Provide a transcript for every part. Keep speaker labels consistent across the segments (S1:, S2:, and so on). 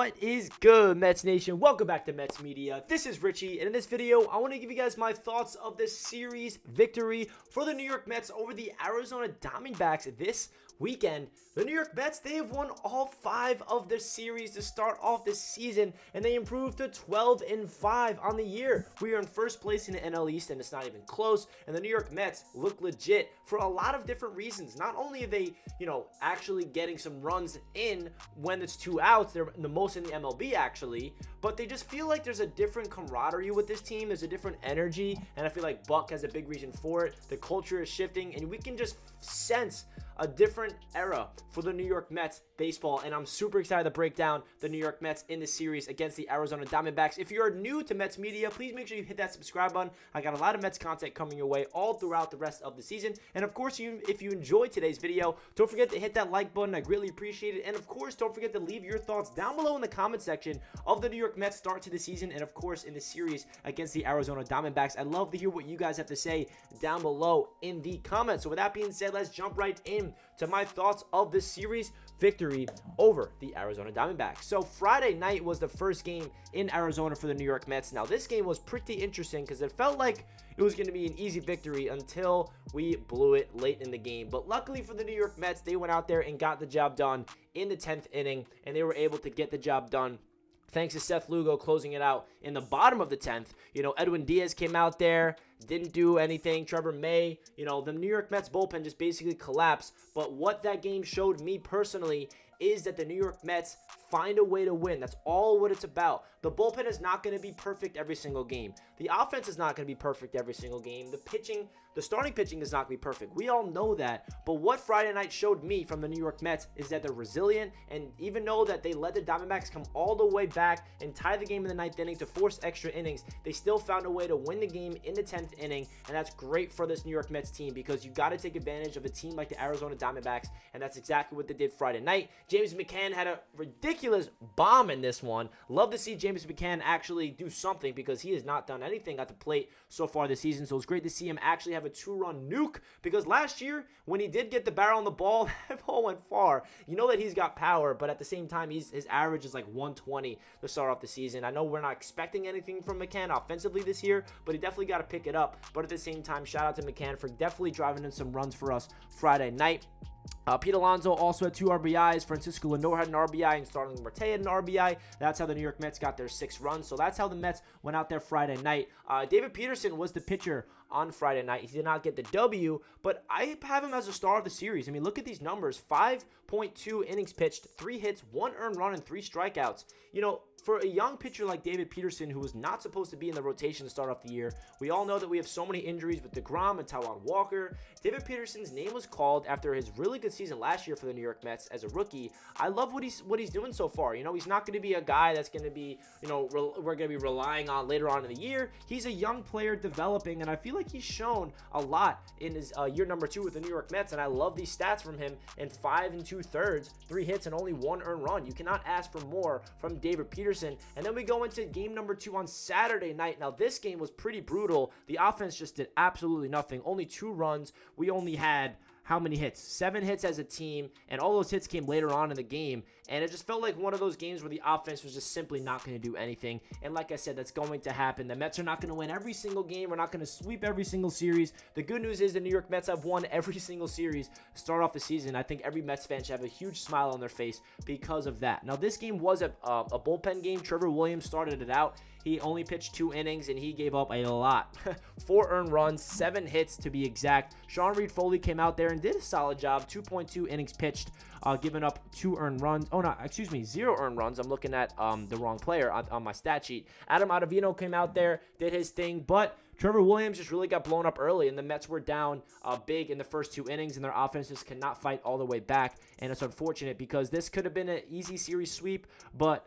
S1: What is good, Mets Nation? Welcome back to Mets Media. This is Richie, and in this video, I want to give you guys my thoughts of this series victory for the New York Mets over the Arizona Diamondbacks this weekend. The New York Mets, they have won all 5 of the series to start off this season, and they improved to 12-5 on the year. We are in first place in the NL East, and it's not even close, and the New York Mets look legit for a lot of different reasons. Not only are they, actually getting some runs in when it's 2 outs, they're the most in the MLB actually, but they just feel like there's a different camaraderie with this team. There's a different energy, and I feel like Buck has a big reason for it. The culture is shifting, and we can just sense a different era for the New York Mets baseball, and I'm super excited to break down the New York Mets in this series against the Arizona Diamondbacks. If you're new to Mets Media, please make sure you hit that subscribe button. I got a lot of Mets content coming your way all throughout the rest of the season, and of course, if you enjoyed today's video, don't forget to hit that like button. I greatly appreciate it, and of course, don't forget to leave your thoughts down below in the comment section of the New York Mets start to the season, and of course, in the series against the Arizona Diamondbacks. I'd love to hear what you guys have to say down below in the comments. So with that being said, let's jump right in to my thoughts of this series victory over the Arizona Diamondbacks. So Friday night was the first game in Arizona for the New York Mets. Now this game was pretty interesting because it felt like it was going to be an easy victory until we blew it late in the game. But luckily for the New York Mets, they went out there and got the job done in the 10th inning, and they were able to get the job done thanks to Seth Lugo closing it out in the bottom of the 10th. Edwin Diaz came out there, didn't do anything. Trevor May, the New York Mets bullpen just basically collapsed. But what that game showed me personally is that the New York Mets find a way to win. That's all what it's about. The bullpen is not going to be perfect every single game. The offense is not going to be perfect every single game. The starting pitching is not going to be perfect. We all know that. But what Friday night showed me from the New York Mets is that they're resilient, and even though that they let the Diamondbacks come all the way back and tie the game in the 9th inning to force extra innings, they still found a way to win the game in the 10th inning, and that's great for this New York Mets team because you got to take advantage of a team like the Arizona Diamondbacks, and that's exactly what they did Friday night. James McCann had a ridiculous bomb in this one. Love to see James McCann actually do something because he has not done anything at the plate so far this season, so it's great to see him actually have a 2-run nuke because last year when he did get the barrel on the ball, that ball went far. You know that he's got power, but at the same time, his average is like 120 to start off the season. I know we're not expecting anything from McCann offensively this year, but he definitely got to pick it up. But at the same time, shout out to McCann for definitely driving in some runs for us Friday night. Pete Alonso also had 2 RBIs. Francisco Lindor had an RBI, and Starling Marte had an RBI. That's how the New York Mets got their 6 runs. So that's how the Mets went out there Friday night. David Peterson was the pitcher on Friday night. He did not get the W, but I have him as a star of the series. I mean, look at these numbers. 5.2 innings pitched, 3 hits, 1 earned run, and 3 strikeouts. For a young pitcher like David Peterson, who was not supposed to be in the rotation to start off the year, we all know that we have so many injuries with DeGrom and Taijuan Walker. David Peterson's name was called after his really good season last year for the New York Mets as a rookie. I love what he's doing so far. He's not going to be a guy that's going to be, we're going to be relying on later on in the year. He's a young player developing, and I feel like he's shown a lot in his year number 2 with the New York Mets, and I love these stats from him in 5 2/3, 3 hits, and only 1 earned run. You cannot ask for more from David Peterson. And then we go into game number 2 on Saturday night. Now, this game was pretty brutal. The offense just did absolutely nothing. Only 2 runs. We only had how many hits? 7 hits as a team, and all those hits came later on in the game, and it just felt like one of those games where the offense was just simply not going to do anything, and like I said, that's going to happen. The Mets are not going to win every single game. We're not going to sweep every single series. The good news is the New York Mets have won every single series to start off the season. I think every Mets fan should have a huge smile on their face because of that. Now, this game was a bullpen game. Trevor Williams started it out. He only pitched 2 innings, and he gave up a lot. 4 earned runs, 7 hits to be exact. Sean Reed-Foley came out there and did a solid job. 2.2 innings pitched, giving up 2 earned runs. Oh, no, excuse me, 0 earned runs. I'm looking at the wrong player on my stat sheet. Adam Ottavino came out there, did his thing, but Trevor Williams just really got blown up early, and the Mets were down big in the first 2 innings, and their offense just cannot fight all the way back, and it's unfortunate because this could have been an easy series sweep, but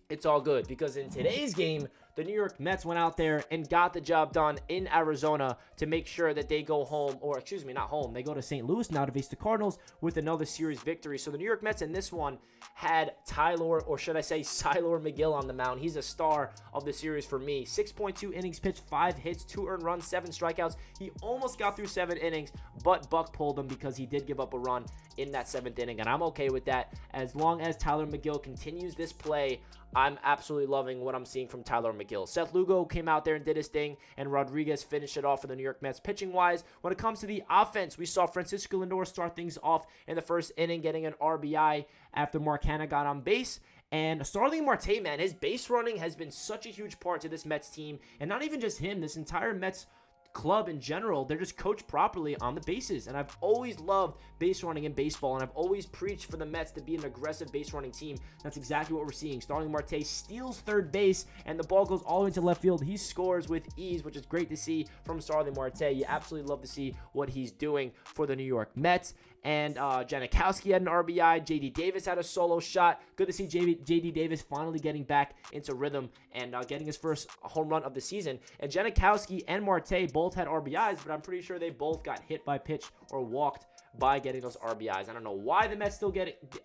S1: it's all good because in today's game, the New York Mets went out there and got the job done in Arizona to make sure that they go home, or excuse me, not home. They go to St. Louis now to face the Cardinals with another series victory. So the New York Mets in this one had Tyler, or should I say Siler McGill on the mound. He's a star of the series for me. 6.2 innings pitched, 5 hits, 2 earned runs, 7 strikeouts. He almost got through 7 innings, but Buck pulled him because he did give up a run in that 7th inning, and I'm okay with that. As long as Tyler McGill continues this play, I'm absolutely loving what I'm seeing from Tyler McGill. Seth Lugo came out there and did his thing, and Rodriguez finished it off for the New York Mets pitching-wise. When it comes to the offense, we saw Francisco Lindor start things off in the first inning, getting an RBI after Mark Hanna got on base. And Starling Marte, man, his base running has been such a huge part to this Mets team, and not even just him, this entire Mets club in general. They're just coached properly on the bases, and I've always loved base running in baseball, and I've always preached for the Mets to be an aggressive base running team. That's exactly what we're seeing. Starling Marte steals third base, and the ball goes all the way to left field. He scores with ease, which is great to see from Starling Marte. You absolutely love to see what he's doing for the New York Mets. And Janikowski had an RBI. J.D. Davis had a solo shot. Good to see J.D. Davis finally getting back into rhythm and getting his first home run of the season. And Janikowski and Marte both had RBIs, but I'm pretty sure they both got hit by pitch or walked by getting those RBIs. I don't know why the Mets still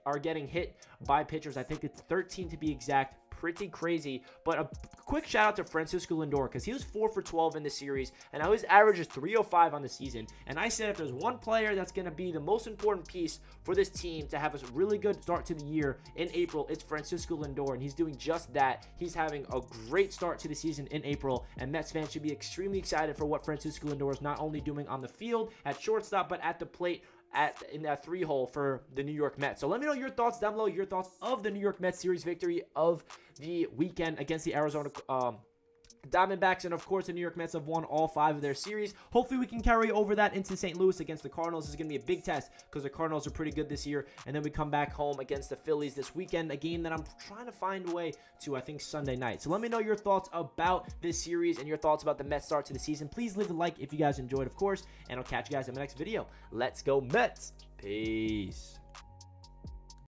S1: are getting hit by pitchers. I think it's 13 to be exact. Pretty crazy. But a quick shout out to Francisco Lindor, because he was 4 for 12 in the series, and now his average is 305 on the season. And I said if there's one player that's going to be the most important piece for this team to have a really good start to the year in April, it's Francisco Lindor, and he's doing just that. He's having a great start to the season in April, and Mets fans should be extremely excited for what Francisco Lindor is not only doing on the field at shortstop, but at the plate in that 3-hole for the New York Mets. So let me know your thoughts down below, your thoughts of the New York Mets series victory of the weekend against the Arizona Diamondbacks. And of course, the New York Mets have won all 5 of their series. Hopefully we can carry over that into St. Louis against the Cardinals. This is going to be a big test because the Cardinals are pretty good this year. And then we come back home against the Phillies this weekend, a game that I'm trying to find a way to, I think, Sunday night. So let me know your thoughts about this series and your thoughts about the Mets start to the season. Please leave a like if you guys enjoyed, of course, and I'll catch you guys in the next video. Let's go Mets! Peace.